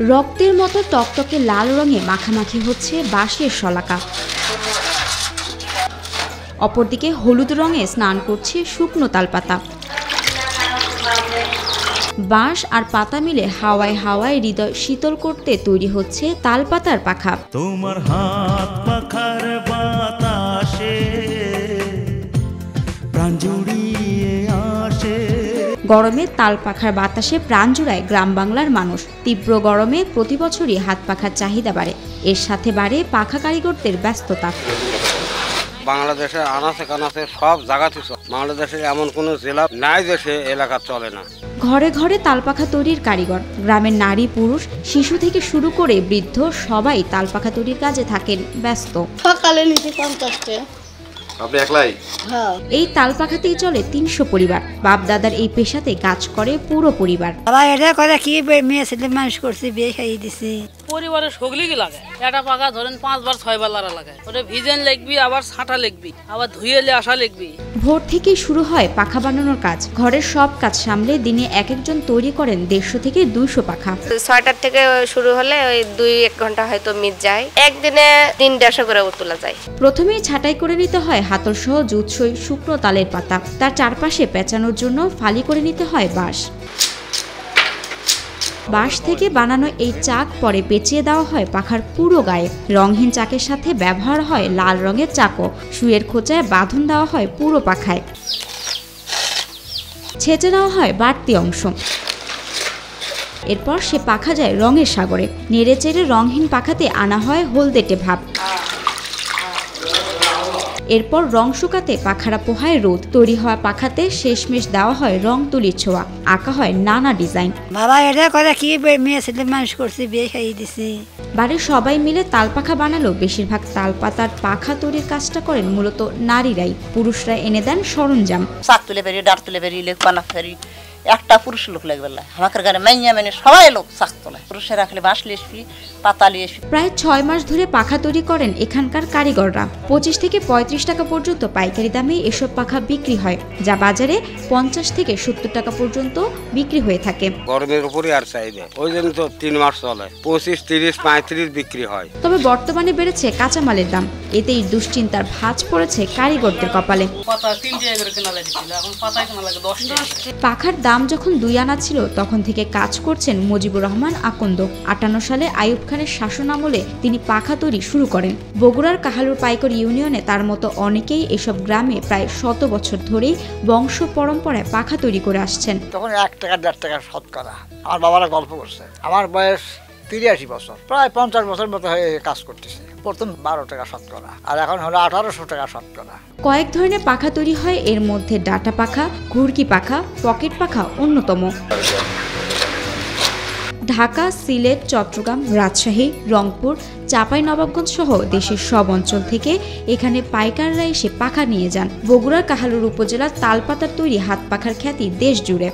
রক্তের মতো টকটকে লাল রঙে মাখামাখি হচ্ছে বাঁশের শলাকা। অপরদিকে হলুদ রঙে স্নান করছে শুকনো তালপাতা। বাঁশ আর পাতা মিলে হাওয়ায় হাওয়ায় হৃদয় শীতল করতে তৈরি হচ্ছে তালপাতার পাখা। তোমার হাত পাখার বাতাসে প্রাণ জুড়িয়ে আসে। গরমে তাল পাখার বাতাসে প্রাণ জুড়ায় গ্রাম বাংলার মানুষ। তীব্র গরমে প্রতি বছরই হাত পাখার চাহিদা বাড়ে, এর সাথে বাড়ে পাখা কারিগরদের ব্যস্ততা। বাংলাদেশের আনাচে কানাচে সব জায়গাতে বাংলাদেশের এমন কোনো জেলা নাই যে সে এলাকা চলে না। ঘরে ঘরে তালপাখা তৈরির কারিগর। গ্রামের নারী পুরুষ শিশু থেকে শুরু করে বৃদ্ধ সবাই তালপাখা তৈরির কাজে থাকেন ব্যস্ত। সকালে নিচে 50টা। আপনি একলাই? এই তালপাখাতেই চলে 300 পরিবার। বাপ দাদার এই পেশাতে কাজ করে পুরো পরিবার। মেয়ে ছেলে মানুষ করছে, বিয়ে খাইয়ে দিছে। পরিবারের সগলি কি লাগে, একটা পাখা ধরেন 5 বার 6 বার লারা লাগে। ওটা ভিজেন লাগবি, আবার ছাঁটা লাগবি, আবার ধুয়েলে আসা লাগবি। ভোর থেকেই শুরু হয় পাখা বানানোর কাজ। ঘরের সব কাজ সামলে দিনে এক একজন তৈরি করেন 150 থেকে 200 পাখা। 6টার থেকে শুরু হলে ওই 2-1 ঘন্টা হয়তো মিট যায়। একদিনে 300 করে তোলা যায়। প্রথমেই ছাঁটাই করে নিতে হয় হাতল সহ জুতসই শুকনো তালের পাতা। তার চারপাশে পেঁচানোর জন্য ফালি করে নিতে হয় বাঁশ। বাঁশ থেকে বানানো এই চাক পরে পেঁচিয়ে দেওয়া হয় পাখার পুরো গায়ে। রঙহীন চাকের সাথে ব্যবহার হয় লাল রঙের চাকও। সুইয়ের খোঁচায় বাঁধন দেওয়া হয় পুরো পাখায়। ছেঁচে নেওয়া হয় বাড়তি অংশ। এরপর সে পাখা যায় রঙের সাগরে। নেড়ে চেড়ে রঙহীন পাখাতে আনা হয় হলদেটে ভাব। এরপর রং শুকাতে পাখারা পোহায় রোদ। তৈরি হওয়া পাখাতে শেষমেশ দেওয়া হয় রং তুলির ছোঁয়া, আঁকা হয় নানা ডিজাইন। বাবা এটা করে কি মেয়ে ছেলে মানুষ করছে, বিয়ে খাইয়ে দিছে। বাড়ির সবাই মিলে তালপাখা বানালেও বেশিরভাগ তালপাতার পাখা তৈরির কাজটা করেন মূলত নারীরাই। পুরুষরা এনে দেন সরঞ্জাম। চাক তুলে বেরিয়ে, ডাট তুলে বেরিয়ে, বানা ফেরি একটা পুরুষ লোক লাগবে না। আমাদের গানে মাইয়া মানে সবাই লোক চাক তোলে। পুরুষেরা রাখলে বাঁশ লিয়ে আসবি, পাতা লিয়ে আসবি। প্রায় 6 মাস ধরে পাখা তৈরি করেন এখানকার কারিগররা। 25 থেকে 35 টাকা পর্যন্ত পাইকারি দামে এসব পাখা বিক্রি হয়, যা বাজারে 50 থেকে 70 টাকা পর্যন্ত বিক্রি হয়ে থাকে। গরমের উপরই আর চাহিদা, ওই জন্য তো 3 মাস চলে। 25, 30, 35 বিক্রি হয়। তবে বর্তমানে বেড়েছে কাঁচামালের দাম। এতেই দুশ্চিন্তার ভাঁজ পড়েছে কারিগরদের কপালে। পাখার দাম যখন 2 আনা ছিল, তখন থেকে কাজ করছেন মুজিবুর রহমান আকন্দ। 58 সালে আইয়ুব খানের শাসনামলে তিনি পাখা তৈরি শুরু করেন। বগুড়ার কাহালুর পাইকর ইউনিয়নে তার মতো অনেকেই এসব গ্রামে প্রায় 100 বছর ধরেই বংশ পরম্পরায় পাখা তৈরি করে আসছেন। তখন 1 টাকা 1.5 টাকা শতকরা। আমার বাবারা গল্প করছে, আমার বয়স 83 বছর, প্রায় 50 বছর মতো হয়ে কাজ করতেছে। প্রথম 12 টাকা শতকরা, আর এখন হলো 1800 টাকা শতকরা। কয়েক ধরনের পাখা তৈরি হয়, এর মধ্যে ডাটা পাখা, ঘুরকি পাখা, পকেট পাখা অন্যতম। ঢাকা, সিলেট, চট্টগ্রাম, রাজশাহী, রংপুর, চাঁপাইনবাবগঞ্জ সহ দেশের সব অঞ্চল থেকে এখানে পাইকাররা এসে পাখা নিয়ে যান। বগুড়ার কাহালুর উপজেলার তালপাতার তৈরি হাত পাখার খ্যাতি দেশ জুড়ে।